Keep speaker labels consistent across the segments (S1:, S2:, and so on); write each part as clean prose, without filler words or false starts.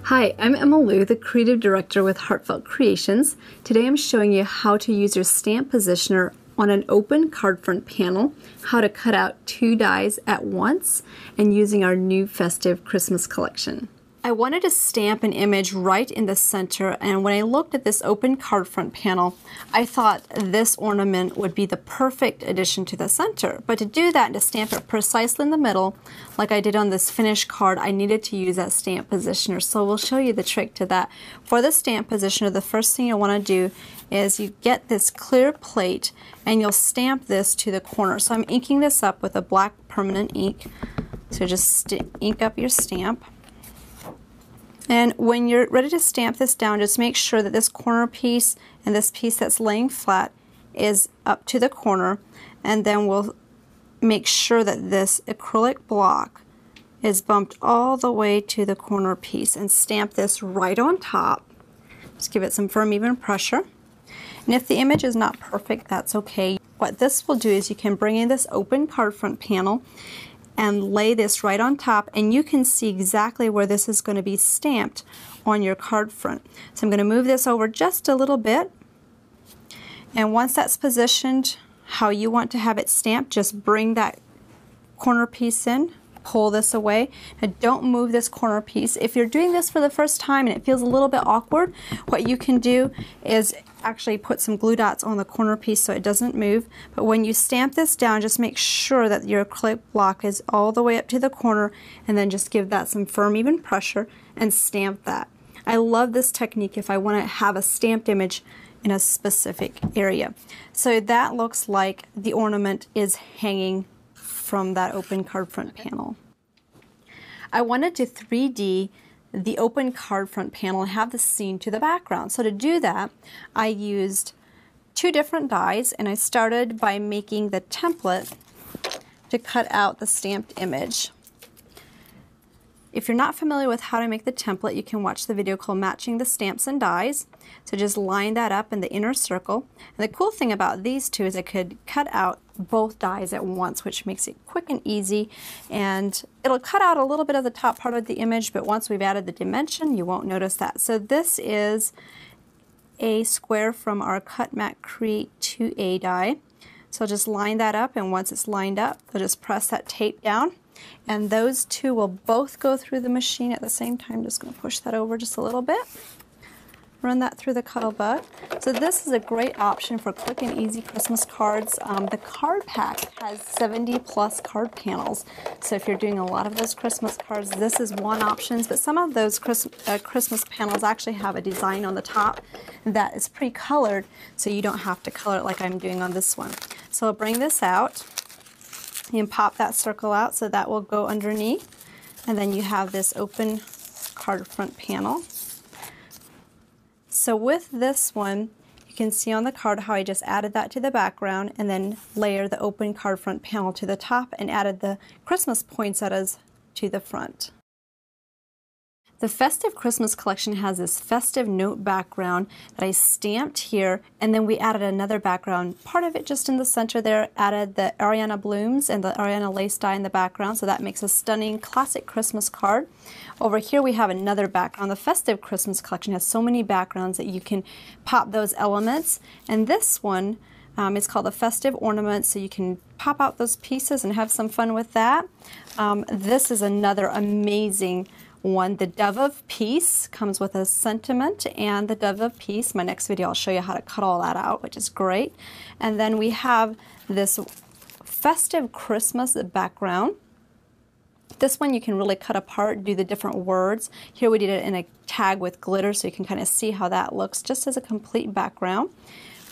S1: Hi, I'm Emma Lou, the Creative Director with Heartfelt Creations. Today I'm showing you how to use your stamp positioner on an open card front panel, how to cut out 2 dies at once, and using our new Festive Christmas collection. I wanted to stamp an image right in the center, and when I looked at this open card front panel, I thought this ornament would be the perfect addition to the center. But to do that and to stamp it precisely in the middle, like I did on this finished card, I needed to use that stamp positioner. So we'll show you the trick to that. For the stamp positioner, the first thing you want to do is you get this clear plate and you'll stamp this to the corner. So I'm inking this up with a black permanent ink. So just ink up your stamp. And when you're ready to stamp this down, just make sure that this corner piece and this piece that's laying flat is up to the corner, and then we'll make sure that this acrylic block is bumped all the way to the corner piece and stamp this right on top. Just give it some firm, even pressure. And if the image is not perfect, that's okay. What this will do is you can bring in this open card front panel and lay this right on top, and you can see exactly where this is going to be stamped on your card front. So I'm going to move this over just a little bit, and once that's positioned how you want to have it stamped, just bring that corner piece in, pull this away, and don't move this corner piece. If you're doing this for the first time and it feels a little bit awkward, what you can do is actually put some glue dots on the corner piece so it doesn't move. But when you stamp this down, just make sure that your acrylic block is all the way up to the corner, and then just give that some firm, even pressure and stamp that. I love this technique if I want to have a stamped image in a specific area. So that looks like the ornament is hanging from that open card front panel. I wanted to 3D the open card front panel and have the scene to the background. So to do that, I used 2 different dies, and I started by making the template to cut out the stamped image. If you're not familiar with how to make the template, you can watch the video called Matching the Stamps and Dies. So just line that up in the inner circle. And the cool thing about these two is I could cut out both dies at once, which makes it quick and easy. And it'll cut out a little bit of the top part of the image, but once we've added the dimension, you won't notice that. So this is a square from our Cut Mat Create 2A die. So I'll just line that up, and once it's lined up, I'll just press that tape down. And those two will both go through the machine at the same time. Just going to push that over just a little bit. Run that through the Cuttlebug. So this is a great option for quick and easy Christmas cards. The card pack has 70+ card panels. So if you're doing a lot of those Christmas cards, this is one option. But some of those Christmas panels actually have a design on the top that is pre-colored, so you don't have to color it like I'm doing on this one. So I'll bring this out. You can pop that circle out, so that will go underneath, and then you have this open card front panel. So with this one, you can see on the card how I just added that to the background and then layer the open card front panel to the top and added the Christmas poinsettias to the front. The Festive Christmas collection has this festive note background that I stamped here, and then we added another background. Part of it just in the center there, added the Ariana blooms and the Ariana lace die in the background, so that makes a stunning classic Christmas card. Over here we have another background. The Festive Christmas collection has so many backgrounds that you can pop those elements, and this one is called the Festive Ornament, so you can pop out those pieces and have some fun with that. This is another amazing one. The Dove of Peace comes with a sentiment and the Dove of Peace. My next video I'll show you how to cut all that out, which is great. And then we have this Festive Christmas background. This one you can really cut apart, do the different words. Here we did it in a tag with glitter, so you can kind of see how that looks just as a complete background.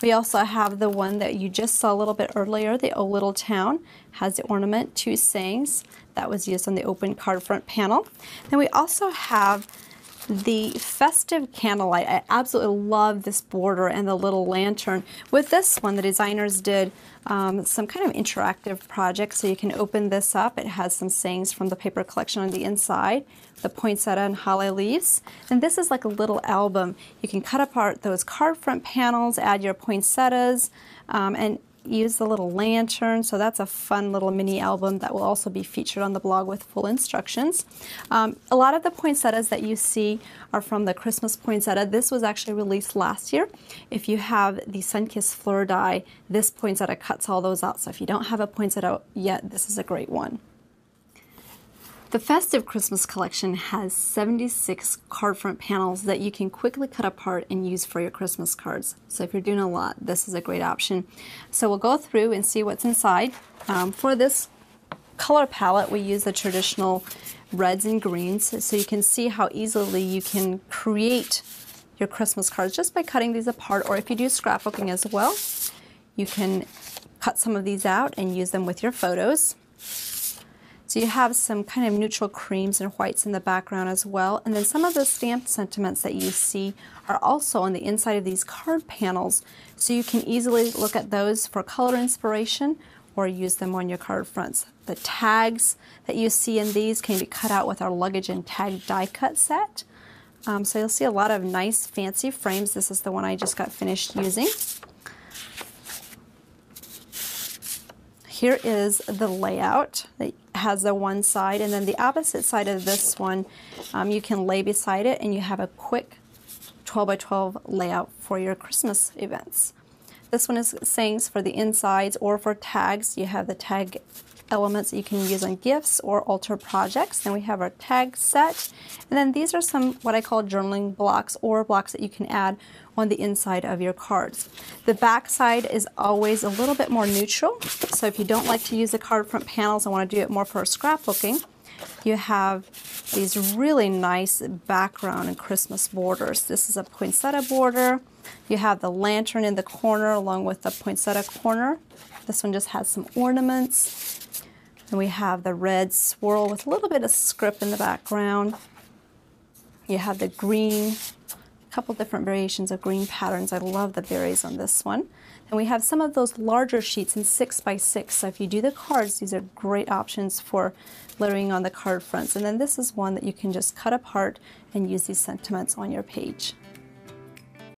S1: We also have the one that you just saw a little bit earlier, the Oh Little Town, has the ornament, 2 sayings. That was used on the open card front panel. Then we also have the Festive candlelight. I absolutely love this border and the little lantern. With this one, the designers did some kind of interactive project, so you can open this up. It has some sayings from the paper collection on the inside, the poinsettia and holly leaves. And this is like a little album. You can cut apart those card front panels, add your poinsettias, and use the little lantern. So that's a fun little mini album that will also be featured on the blog with full instructions. A lot of the poinsettias that you see are from the Christmas poinsettia. This was actually released last year. If you have the Sunkissed Fleur die, this poinsettia cuts all those out. So if you don't have a poinsettia yet, this is a great one. The Festive Christmas collection has 76 card front panels that you can quickly cut apart and use for your Christmas cards. So if you're doing a lot, this is a great option. So we'll go through and see what's inside. For this color palette, we use the traditional reds and greens, so you can see how easily you can create your Christmas cards just by cutting these apart, or if you do scrapbooking as well, you can cut some of these out and use them with your photos. So you have some kind of neutral creams and whites in the background as well. And then some of the stamped sentiments that you see are also on the inside of these card panels. So you can easily look at those for color inspiration or use them on your card fronts. The tags that you see in these can be cut out with our luggage and tag die cut set. So you'll see a lot of nice fancy frames. This is the one I just got finished using. Here is the layout that has the one side, and then the opposite side of this one you can lay beside it, and you have a quick 12 by 12 layout for your Christmas events. This one is sayings for the insides, or for tags. You have the tag elements that you can use on gifts or altar projects. Then we have our tag set, and then these are some what I call journaling blocks, or blocks that you can add on the inside of your cards. The back side is always a little bit more neutral, so if you don't like to use the card front panels and want to do it more for scrapbooking, you have these really nice background and Christmas borders. This is a poinsettia border. You have the lantern in the corner along with the poinsettia corner. This one just has some ornaments. And we have the red swirl with a little bit of script in the background. You have the green, a couple different variations of green patterns. I love the berries on this one. And we have some of those larger sheets in 6 by 6. So if you do the cards, these are great options for lettering on the card fronts. And then this is one that you can just cut apart and use these sentiments on your page.